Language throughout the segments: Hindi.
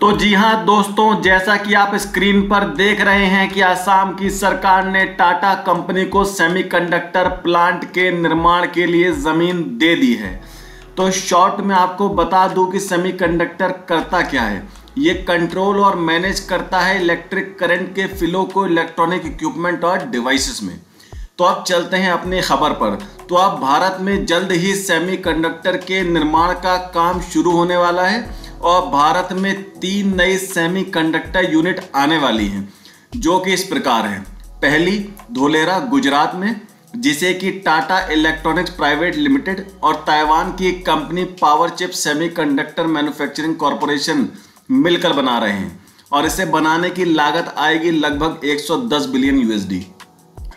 तो जी हाँ दोस्तों, जैसा कि आप स्क्रीन पर देख रहे हैं कि असम की सरकार ने टाटा कंपनी को सेमीकंडक्टर प्लांट के निर्माण के लिए जमीन दे दी है। तो शॉर्ट में आपको बता दूं कि सेमीकंडक्टर करता क्या है। ये कंट्रोल और मैनेज करता है इलेक्ट्रिक करंट के फ्लो को इलेक्ट्रॉनिक इक्विपमेंट और डिवाइसेस में। तो अब चलते हैं अपनी खबर पर। तो अब भारत में जल्द ही सेमीकंडक्टर के निर्माण का काम शुरू होने वाला है और भारत में 3 नई सेमीकंडक्टर यूनिट आने वाली हैं, जो कि इस प्रकार हैं। पहली धोलेरा गुजरात में, जिसे कि टाटा इलेक्ट्रॉनिक्स प्राइवेट लिमिटेड और ताइवान की company power chip semiconductor manufacturing corporation मिलकर बना रहे हैं और इसे बनाने की लागत आएगी लगभग 110 बिलियन यूएसडी।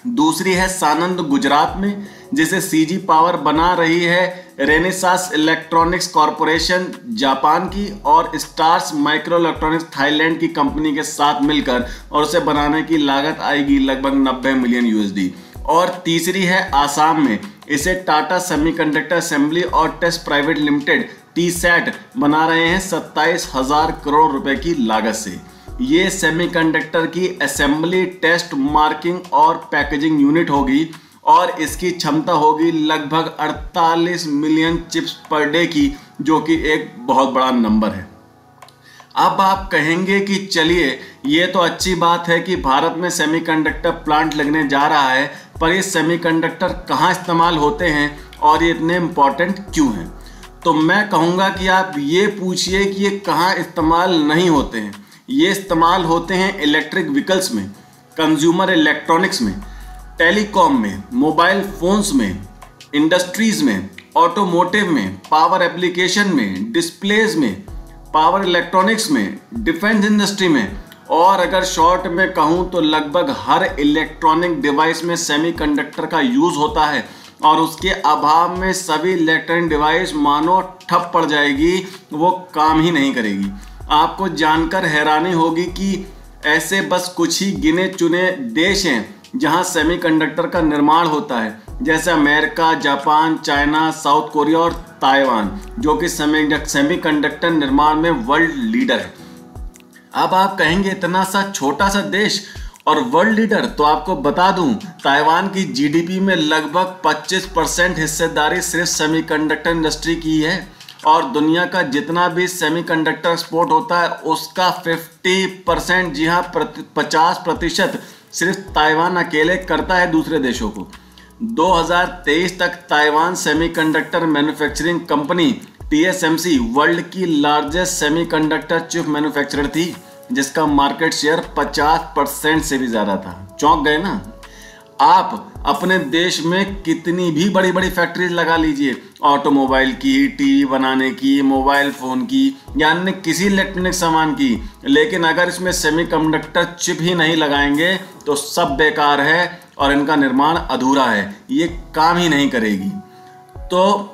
दूसरी है सानंद गुजरात में, जिसे सीजी पावर बना रही है रेनेसास इलेक्ट्रॉनिक्स कॉरपोरेशन जापान की और स्टार्स माइक्रो इलेक्ट्रॉनिक्स थाईलैंड की कंपनी के साथ मिलकर, और उसे बनाने की लागत आएगी लगभग 90 मिलियन यूएसडी। और तीसरी है आसाम में, इसे टाटा सेमीकंडक्टर असेंबली और टेस्ट प्राइवेट लिमिटेड टीसैट बना रहे हैं 27,000 करोड़ रुपए की लागत से। ये सेमीकंडक्टर की असेंबली, टेस्ट, मार्किंग और पैकेजिंग यूनिट होगी और इसकी क्षमता होगी लगभग 48 मिलियन चिप्स पर डे की, जो कि एक बहुत बड़ा नंबर है। अब आप कहेंगे कि चलिए, ये तो अच्छी बात है कि भारत में सेमीकंडक्टर प्लांट लगने जा रहा है, पर ये सेमीकंडक्टर कहाँ इस्तेमाल होते हैं और ये इतने इम्पोर्टेंट क्यों हैं? तो मैं कहूँगा कि आप ये पूछिए कि ये कहाँ इस्तेमाल नहीं होते हैं। ये इस्तेमाल होते हैं इलेक्ट्रिक व्हीकल्स में, कंज्यूमर इलेक्ट्रॉनिक्स में, टेलीकॉम में, मोबाइल फोन्स में, इंडस्ट्रीज में, ऑटोमोटिव में, पावर एप्लीकेशन में, डिस्प्लेज में, पावर इलेक्ट्रॉनिक्स में, डिफेंस इंडस्ट्री में, और अगर शॉर्ट में कहूँ तो लगभग हर इलेक्ट्रॉनिक डिवाइस में सेमीकंडक्टर का यूज होता है और उसके अभाव में सभी इलेक्ट्रॉनिक डिवाइस मानो ठप पड़ जाएगी, वो काम ही नहीं करेगी। आपको जानकर हैरानी होगी कि ऐसे बस कुछ ही गिने चुने देश हैं जहां सेमीकंडक्टर का निर्माण होता है, जैसे America, Japan, China, south Korea और ताइवान, जो कि सेमीकंडक्टर निर्माण में वर्ल्ड लीडर है। अब आप कहेंगे इतना सा छोटा सा देश और वर्ल्ड लीडर, तो आपको बता दूं ताइवान की जीडीपी में लगभग 25% हिस्सेदारी सिर्फ सेमीकंडक्टर इंडस्ट्री की है और दुनिया का जितना भी सेमीकंडक्टर एक्सपोर्ट होता है उसका 50%, जी हाँ 50% सिर्फ ताइवान अकेले करता है दूसरे देशों को। 2023 तक Taiwan semiconductor manufacturing company TSMC world की लार्जेस्ट सेमीकंडक्टर चिप मैन्युफैक्चरर थी, जिसका मार्केट शेयर 50% से भी ज़्यादा था। चौंक गए ना? आप अपने देश में कितनी भी बड़ी बड़ी फैक्ट्रीज लगा लीजिए, ऑटोमोबाइल की, टीवी बनाने की, मोबाइल फ़ोन की या अन्य किसी इलेक्ट्रॉनिक सामान की, लेकिन अगर इसमें सेमीकंडक्टर चिप ही नहीं लगाएंगे तो सब बेकार है और इनका निर्माण अधूरा है, ये काम ही नहीं करेगी। तो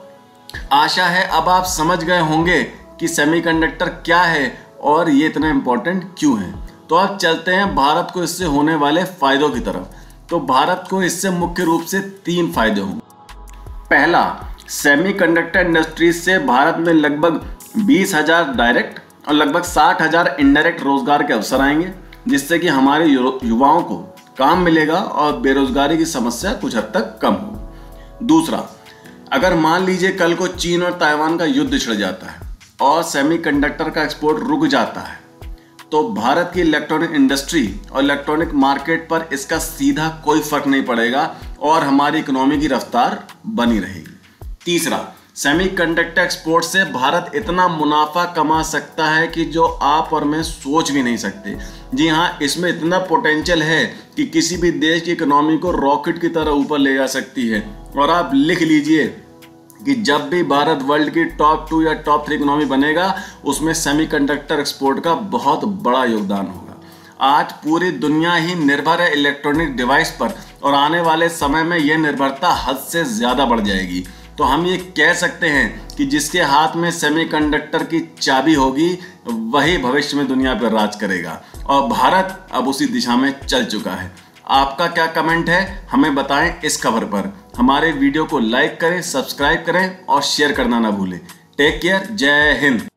आशा है अब आप समझ गए होंगे कि सेमीकंडक्टर क्या है और ये इतना इम्पोर्टेंट क्यों है। तो अब चलते हैं भारत को इससे होने वाले फ़ायदों की तरफ। तो भारत को इससे मुख्य रूप से 3 फायदे होंगे। पहला, सेमीकंडक्टर इंडस्ट्री से भारत में लगभग 20,000 डायरेक्ट और लगभग 60,000 इनडायरेक्ट रोजगार के अवसर आएंगे, जिससे कि हमारे युवाओं को काम मिलेगा और बेरोजगारी की समस्या कुछ हद तक कम होगी। दूसरा, अगर मान लीजिए कल को चीन और ताइवान का युद्ध छिड़ जाता है और सेमीकंडक्टर का एक्सपोर्ट रुक जाता है, तो भारत की इलेक्ट्रॉनिक इंडस्ट्री और इलेक्ट्रॉनिक मार्केट पर इसका सीधा कोई फर्क नहीं पड़ेगा और हमारी इकोनॉमी की रफ्तार बनी रहेगी। तीसरा, सेमीकंडक्टर एक्सपोर्ट से भारत इतना मुनाफा कमा सकता है कि जो आप और मैं सोच भी नहीं सकते। जी हाँ, इसमें इतना पोटेंशियल है कि किसी भी देश की इकोनॉमी को रॉकेट की तरह ऊपर ले जा सकती है। और आप लिख लीजिए कि जब भी भारत वर्ल्ड की टॉप 2 या टॉप 3 इकोनॉमी बनेगा, उसमें सेमीकंडक्टर एक्सपोर्ट का बहुत बड़ा योगदान होगा। आज पूरी दुनिया ही निर्भर है इलेक्ट्रॉनिक डिवाइस पर और आने वाले समय में यह निर्भरता हद से ज़्यादा बढ़ जाएगी। तो हम ये कह सकते हैं कि जिसके हाथ में सेमीकंडक्टर की चाबी होगी वही भविष्य में दुनिया पर राज करेगा और भारत अब उसी दिशा में चल चुका है। आपका क्या कमेंट है, हमें बताएं इस खबर पर। हमारे वीडियो को लाइक करें, सब्सक्राइब करें और शेयर करना ना भूलें। टेक केयर, जय हिंद।